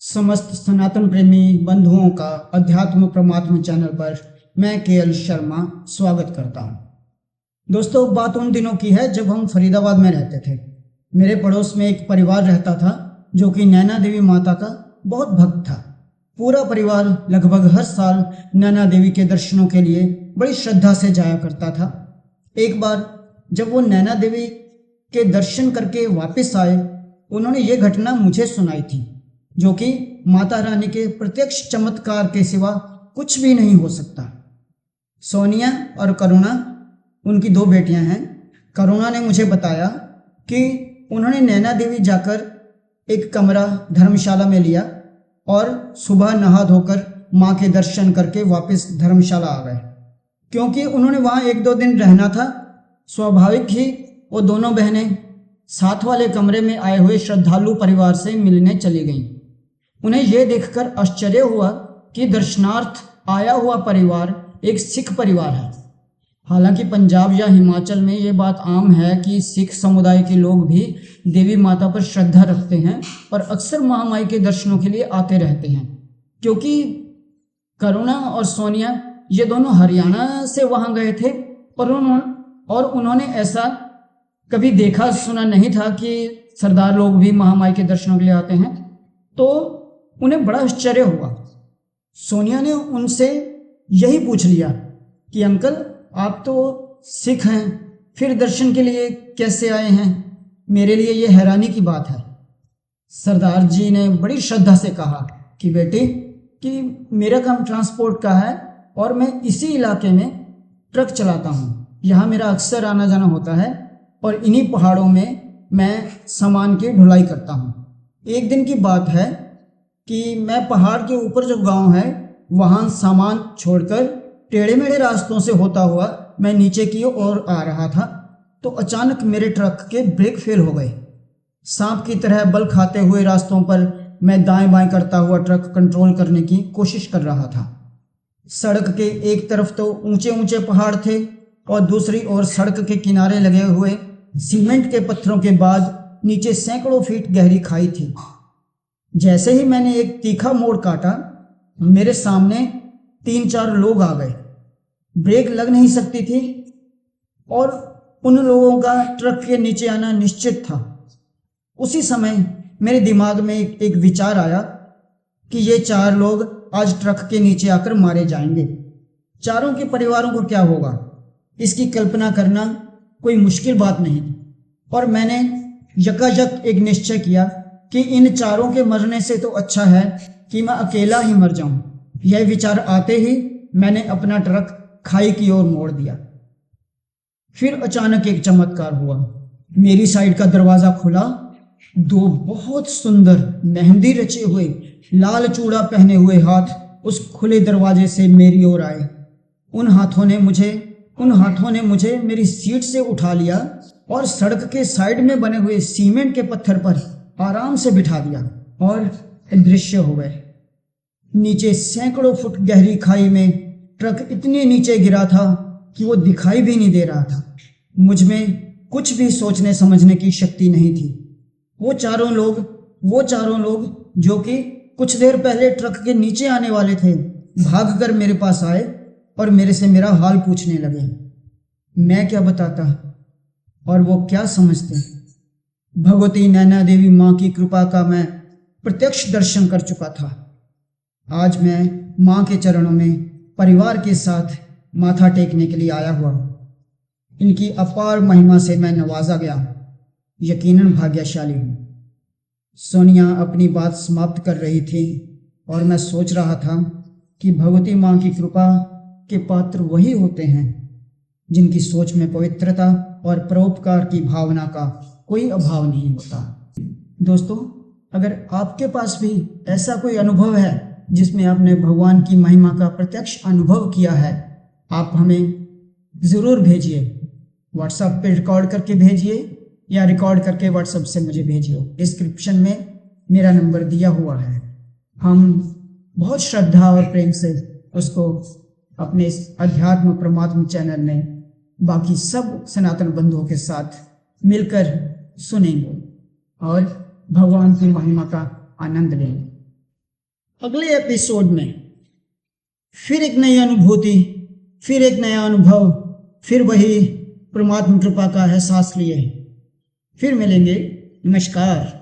समस्त सनातन प्रेमी बंधुओं का अध्यात्म परमात्मा चैनल पर मैं केएल शर्मा स्वागत करता हूं। दोस्तों, बात उन दिनों की है जब हम फरीदाबाद में रहते थे। मेरे पड़ोस में एक परिवार रहता था जो कि नैना देवी माता का बहुत भक्त था। पूरा परिवार लगभग हर साल नैना देवी के दर्शनों के लिए बड़ी श्रद्धा से जाया करता था। एक बार जब वो नैना देवी के दर्शन करके वापस आए, उन्होंने ये घटना मुझे सुनाई थी, जो कि माता रानी के प्रत्यक्ष चमत्कार के सिवा कुछ भी नहीं हो सकता। सोनिया और करुणा उनकी दो बेटियां हैं। करुणा ने मुझे बताया कि उन्होंने नैना देवी जाकर एक कमरा धर्मशाला में लिया और सुबह नहा धोकर माँ के दर्शन करके वापस धर्मशाला आ गए। क्योंकि उन्होंने वहाँ 1-2 दिन रहना था, स्वाभाविक ही वो दोनों बहनें साथ वाले कमरे में आए हुए श्रद्धालु परिवार से मिलने चली गईं। उन्हें यह देखकर आश्चर्य हुआ कि दर्शनार्थ आया हुआ परिवार एक सिख परिवार है। हालांकि पंजाब या हिमाचल में ये बात आम है कि सिख समुदाय के लोग भी देवी माता पर श्रद्धा रखते हैं और अक्सर महामाई के दर्शनों के लिए आते रहते हैं। क्योंकि करुणा और सोनिया ये दोनों हरियाणा से वहाँ गए थे और उन्होंने ऐसा कभी देखा सुना नहीं था कि सरदार लोग भी महामाई के दर्शनों के लिए आते हैं, तो उन्हें बड़ा आश्चर्य हुआ। सोनिया ने उनसे यही पूछ लिया कि अंकल, आप तो सिख हैं, फिर दर्शन के लिए कैसे आए हैं? मेरे लिए ये हैरानी की बात है। सरदार जी ने बड़ी श्रद्धा से कहा कि बेटी, कि मेरा काम ट्रांसपोर्ट का है और मैं इसी इलाके में ट्रक चलाता हूँ। यहाँ मेरा अक्सर आना जाना होता है और इन्हीं पहाड़ों में मैं सामान की ढुलाई करता हूँ। एक दिन की बात है कि मैं पहाड़ के ऊपर जो गांव है वहाँ सामान छोड़कर टेढ़े मेढ़े रास्तों से होता हुआ मैं नीचे की ओर आ रहा था, तो अचानक मेरे ट्रक के ब्रेक फेल हो गए। सांप की तरह बल खाते हुए रास्तों पर मैं दाएं बाएं करता हुआ ट्रक कंट्रोल करने की कोशिश कर रहा था। सड़क के एक तरफ तो ऊंचे ऊंचे पहाड़ थे और दूसरी ओर सड़क के किनारे लगे हुए सीमेंट के पत्थरों के बाद नीचे सैकड़ों फीट गहरी खाई थी। जैसे ही मैंने एक तीखा मोड़ काटा, मेरे सामने 3-4 लोग आ गए। ब्रेक लग नहीं सकती थी और उन लोगों का ट्रक के नीचे आना निश्चित था। उसी समय मेरे दिमाग में एक विचार आया कि ये 4 लोग आज ट्रक के नीचे आकर मारे जाएंगे। चारों के परिवारों को क्या होगा, इसकी कल्पना करना कोई मुश्किल बात नहीं थी। और मैंने यकायक एक निश्चय किया कि इन चारों के मरने से तो अच्छा है कि मैं अकेला ही मर जाऊं। यह विचार आते ही मैंने अपना ट्रक खाई की ओर मोड़ दिया। फिर अचानक एक चमत्कार हुआ। मेरी साइड का दरवाजा खुला। 2 बहुत सुंदर मेहंदी रचे हुए लाल चूड़ा पहने हुए हाथ उस खुले दरवाजे से मेरी ओर आए। उन हाथों ने मुझे मेरी सीट से उठा लिया और सड़क के साइड में बने हुए सीमेंट के पत्थर पर आराम से बिठा दिया और दृश्य हो गए। नीचे सैकड़ों फुट गहरी खाई में ट्रक इतने नीचे गिरा था कि वो दिखाई भी नहीं दे रहा था। मुझ में कुछ भी सोचने समझने की शक्ति नहीं थी। वो चारों लोग जो कि कुछ देर पहले ट्रक के नीचे आने वाले थे, भागकर मेरे पास आए और मेरे से मेरा हाल पूछने लगे। मैं क्या बताता और वो क्या समझते। भगवती नैना देवी माँ की कृपा का मैं प्रत्यक्ष दर्शन कर चुका था। आज मैं माँ के चरणों में परिवार के साथ माथा टेकने के लिए आया हुआ। इनकी अपार महिमा से मैं नवाजा गया, यकीनन भाग्यशाली हूँ। सोनिया अपनी बात समाप्त कर रही थी और मैं सोच रहा था कि भगवती माँ की कृपा के पात्र वही होते हैं जिनकी सोच में पवित्रता और परोपकार की भावना का कोई अभाव नहीं होता। दोस्तों, अगर आपके पास भी ऐसा कोई अनुभव है जिसमें आपने भगवान की महिमा का प्रत्यक्ष अनुभव किया है, आप हमें ज़रूर भेजिए। व्हाट्सएप पे रिकॉर्ड करके भेजिए या रिकॉर्ड करके व्हाट्सएप से मुझे भेजिए। डिस्क्रिप्शन में मेरा नंबर दिया हुआ है। हम बहुत श्रद्धा और प्रेम से उसको अपने इस अध्यात्म परमात्मा चैनल में बाकी सब सनातन बंधुओं के साथ मिलकर सुनेंगे और भगवान की महिमा का आनंद लेंगे। अगले एपिसोड में फिर एक नई अनुभूति, फिर एक नया अनुभव, फिर वही परमात्मा कृपा का एहसास लिए फिर मिलेंगे। नमस्कार।